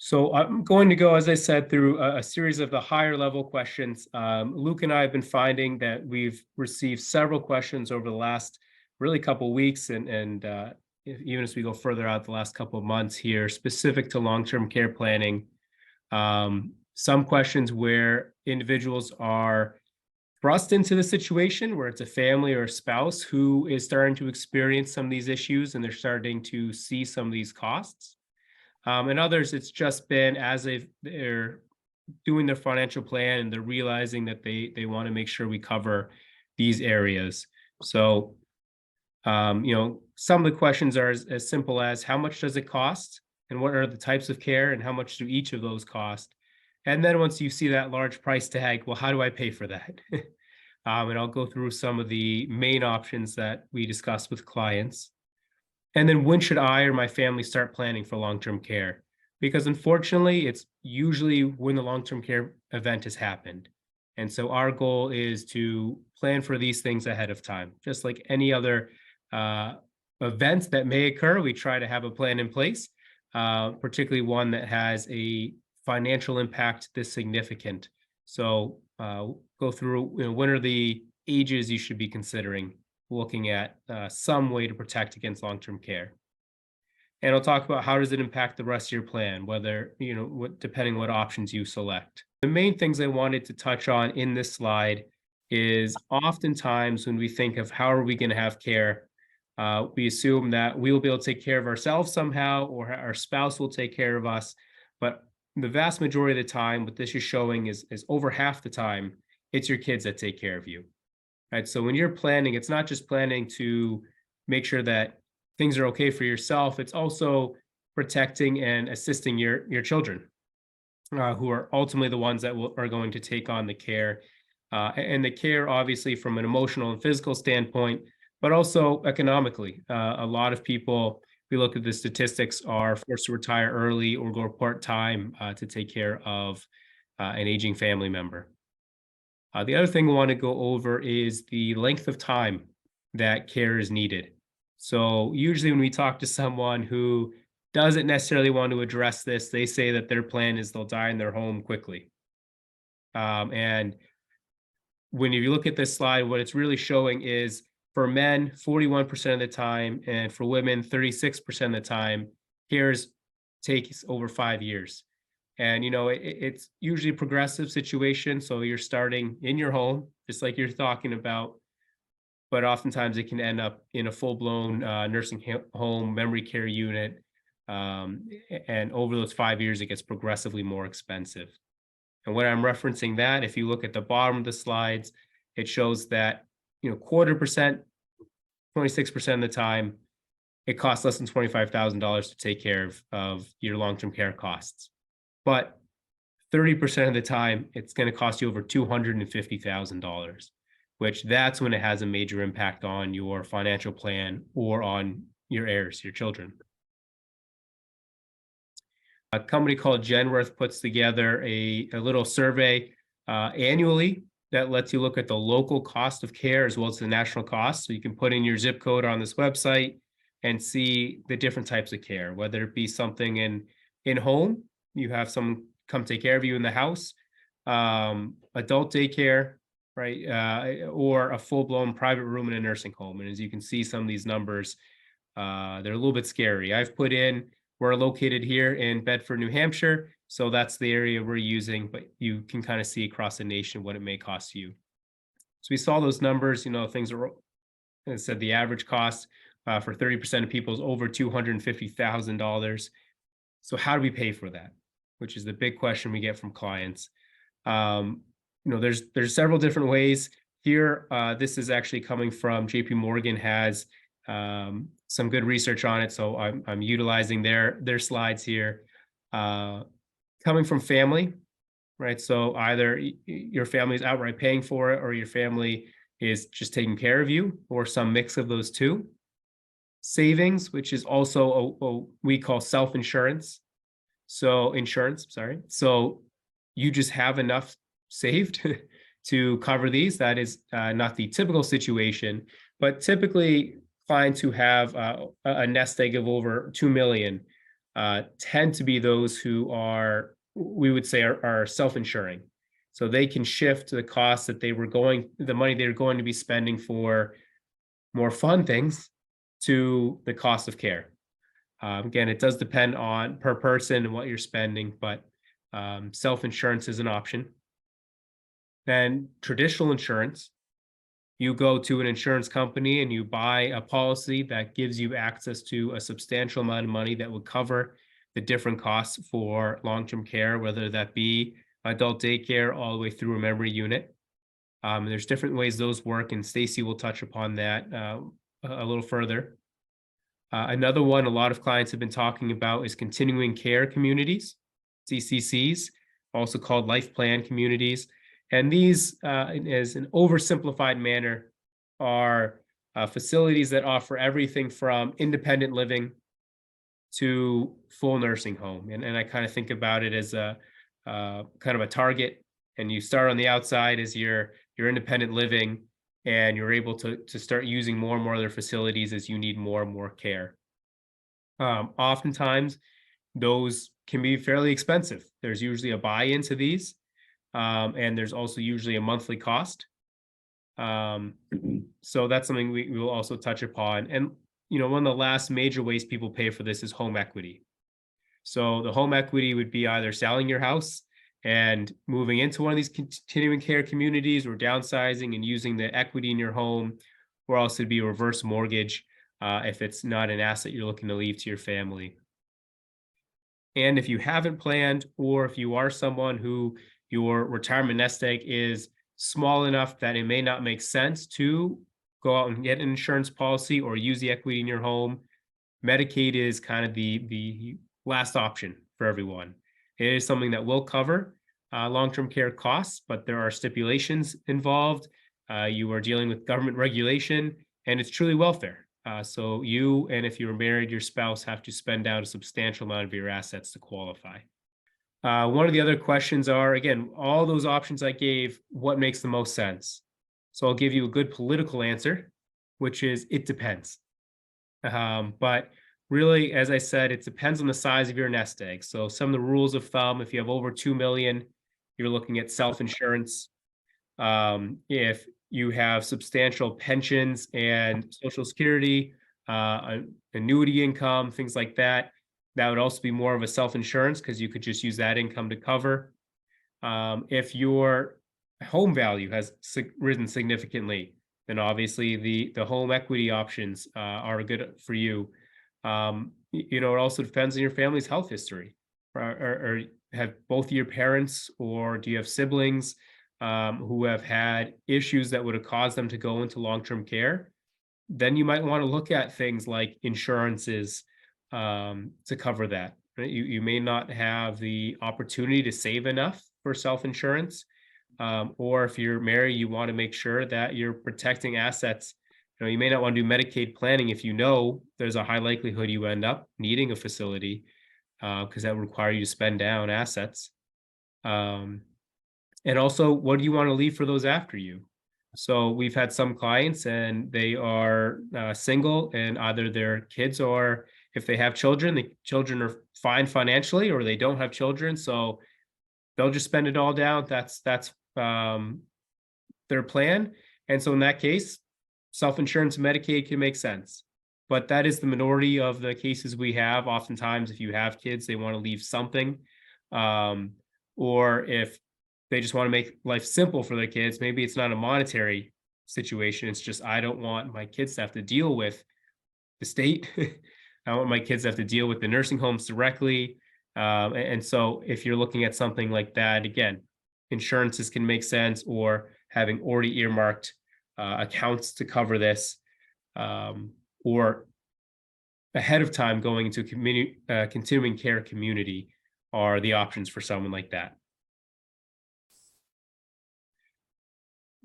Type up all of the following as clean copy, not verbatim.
So I'm going to go, as I said, through a series of the higher level questions. Luke and I have been finding that we've received several questions over the last really couple of weeks, and even as we go further out the last couple of months here, specific to long-term care planning. Some questions where individuals are thrust into the situation where it's a family or a spouse who is starting to experience some of these issues and they're starting to see some of these costs. And others, it's just been as they're doing their financial plan and they're realizing that they want to make sure we cover these areas. So, some of the questions are as simple as how much does it cost and what are the types of care and how much do each of those cost? And then once you see that large price tag, well, how do I pay for that? And I'll go through some of the main options that we discuss with clients. And then when should I or my family start planning for long-term care? Because unfortunately, it's usually when the long-term care event has happened. And so our goal is to plan for these things ahead of time. Just like any other events that may occur, we try to have a plan in place, particularly one that has a financial impact this significant. So go through, when are the ages you should be considering looking at some way to protect against long-term care. And I'll talk about how does it impact the rest of your plan, whether, depending what options you select. The main things I wanted to touch on in this slide is oftentimes when we think of how are we going to have care, we assume that we will be able to take care of ourselves somehow or our spouse will take care of us. But the vast majority of the time, what this is showing is over half the time, it's your kids that take care of you. Right. So when you're planning, it's not just planning to make sure that things are okay for yourself. It's also protecting and assisting your children, who are ultimately the ones that are going to take on the care. And the care, obviously, from an emotional and physical standpoint, but also economically. A lot of people, if we look at the statistics, are forced to retire early or go part-time to take care of an aging family member. The other thing we want to go over is the length of time that care is needed. So usually when we talk to someone who doesn't necessarily want to address this, they say that their plan is they'll die in their home quickly. And when you look at this slide, what it's really showing is for men, 41% of the time, and for women, 36% of the time, care takes over 5 years. And, it's usually a progressive situation. So you're starting in your home, just like you're talking about, but oftentimes it can end up in a full-blown nursing home, memory care unit. And over those 5 years, it gets progressively more expensive. And when I'm referencing that, if you look at the bottom of the slides, it shows that, 25%, 26% of the time, it costs less than $25,000 to take care of your long-term care costs. But 30% of the time, it's going to cost you over $250,000, which that's when it has a major impact on your financial plan or on your heirs, your children. A company called Genworth puts together a little survey annually that lets you look at the local cost of care as well as the national cost. So you can put in your zip code on this website and see the different types of care, whether it be something in home, you have someone come take care of you in the house, adult daycare, right? Or a full-blown private room in a nursing home. And as you can see, some of these numbers, they're a little bit scary. We're located here in Bedford, New Hampshire. So that's the area we're using, but you can kind of see across the nation what it may cost you. So we saw those numbers, things are, as I said, the average cost for 30% of people is over $250,000. So how do we pay for that? Which is the big question we get from clients. There's several different ways here. This is actually coming from JP Morgan, has some good research on it. So I'm utilizing their slides here. Coming from family, right? So either your family is outright paying for it or your family is just taking care of you or some mix of those two. Savings, which is also we call self-insurance. So you just have enough saved to cover these. That is not the typical situation, but typically clients who have a nest egg of over $2 million tend to be those who are, we would say, are self-insuring. So they can shift the costs that the money they were going to be spending for more fun things to the cost of care. Again, it does depend on per person and what you're spending, but self-insurance is an option. Then traditional insurance, you go to an insurance company and you buy a policy that gives you access to a substantial amount of money that would cover the different costs for long-term care, whether that be adult daycare all the way through a memory unit. There's different ways those work, and Stacy will touch upon that a little further. Another one a lot of clients have been talking about is continuing care communities, CCCs, also called life plan communities. And these, as an oversimplified manner, are facilities that offer everything from independent living to full nursing home. And I kind of think about it as a kind of a target. And you start on the outside as your independent living, and you're able to start using more and more of their facilities as you need more and more care. Oftentimes, those can be fairly expensive. There's usually a buy-in to these, and there's also usually a monthly cost. So that's something we will also touch upon. And one of the last major ways people pay for this is home equity. So the home equity would be either selling your house and moving into one of these continuing care communities, or downsizing and using the equity in your home, or else it'd be a reverse mortgage if it's not an asset you're looking to leave to your family. And if you haven't planned, or if you are someone who your retirement nest egg is small enough that it may not make sense to go out and get an insurance policy or use the equity in your home, Medicaid is kind of the last option for everyone. It is something that will cover long-term care costs, but there are stipulations involved. You are dealing with government regulation, and it's truly welfare. So you, and if you're married, your spouse have to spend down a substantial amount of your assets to qualify. One of the other questions are, again, all those options I gave, what makes the most sense? So I'll give you a good political answer, which is it depends. But really, as I said, it depends on the size of your nest egg. So some of the rules of thumb, if you have over 2 million, you're looking at self-insurance. If you have substantial pensions and Social Security, annuity income, things like that, that would also be more of a self-insurance, because you could just use that income to cover. If your home value has risen significantly, then obviously the home equity options are good for you. It also depends on your family's health history. Or have both your parents, or do you have siblings who have had issues that would have caused them to go into long-term care? Then you might want to look at things like insurances to cover that. Right? You may not have the opportunity to save enough for self-insurance, or if you're married, you want to make sure that you're protecting assets. You may not want to do Medicaid planning if there's a high likelihood you end up needing a facility, because that would require you to spend down assets. And also, what do you want to leave for those after you? So we've had some clients, and they are single, and either their kids, or if they have children, the children are fine financially, or they don't have children, so they'll just spend it all down. That's their plan. And so in that case, self-insurance Medicaid can make sense. But that is the minority of the cases we have. Oftentimes, if you have kids, they want to leave something. Or if they just want to make life simple for their kids, maybe it's not a monetary situation. It's just, I don't want my kids to have to deal with the state. I don't want my kids to have to deal with the nursing homes directly. And so if you're looking at something like that, again, insurances can make sense, or having already earmarked accounts to cover this, or ahead of time going into a continuing care community are the options for someone like that.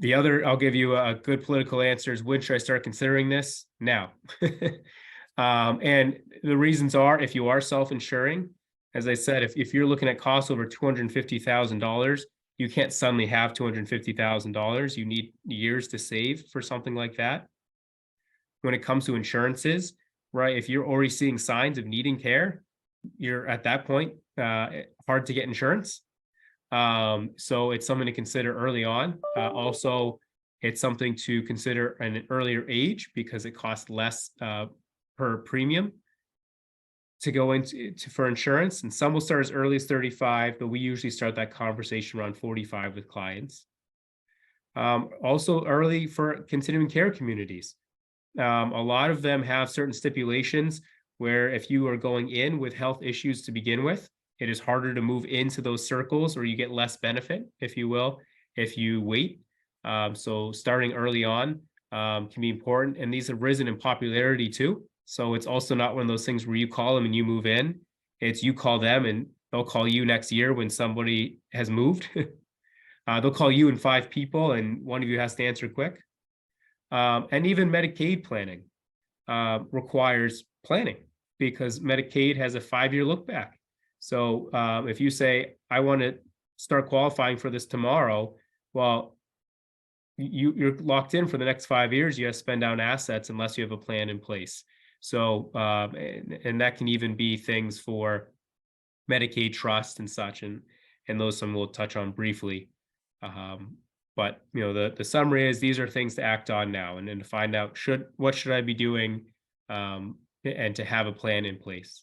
The other, I'll give you a good political answer, is when should I start considering this? Now. And the reasons are, if you are self-insuring, as I said, if you're looking at costs over $250,000, you can't suddenly have $250,000. You need years to save for something like that. When it comes to insurances, right, if you're already seeing signs of needing care, you're at that point, hard to get insurance. So it's something to consider early on. Also, it's something to consider at an earlier age because it costs less per premium to go for insurance. And some will start as early as 35, but we usually start that conversation around 45 with clients. Also early for continuing care communities. A lot of them have certain stipulations where if you are going in with health issues to begin with, it is harder to move into those circles, or you get less benefit, if you will, if you wait. So starting early on can be important. And these have risen in popularity too. So it's also not one of those things where you call them and you move in. It's you call them and they'll call you next year when somebody has moved. They'll call you and 5 people, and one of you has to answer quick. And even Medicaid planning requires planning because Medicaid has a 5-year look back. So if you say, I want to start qualifying for this tomorrow, well, you're locked in for the next 5 years. You have to spend down assets unless you have a plan in place. So, and that can even be things for Medicaid trust and such, and those some we'll touch on briefly. But the summary is these are things to act on now, and then to find out what should I be doing, and to have a plan in place.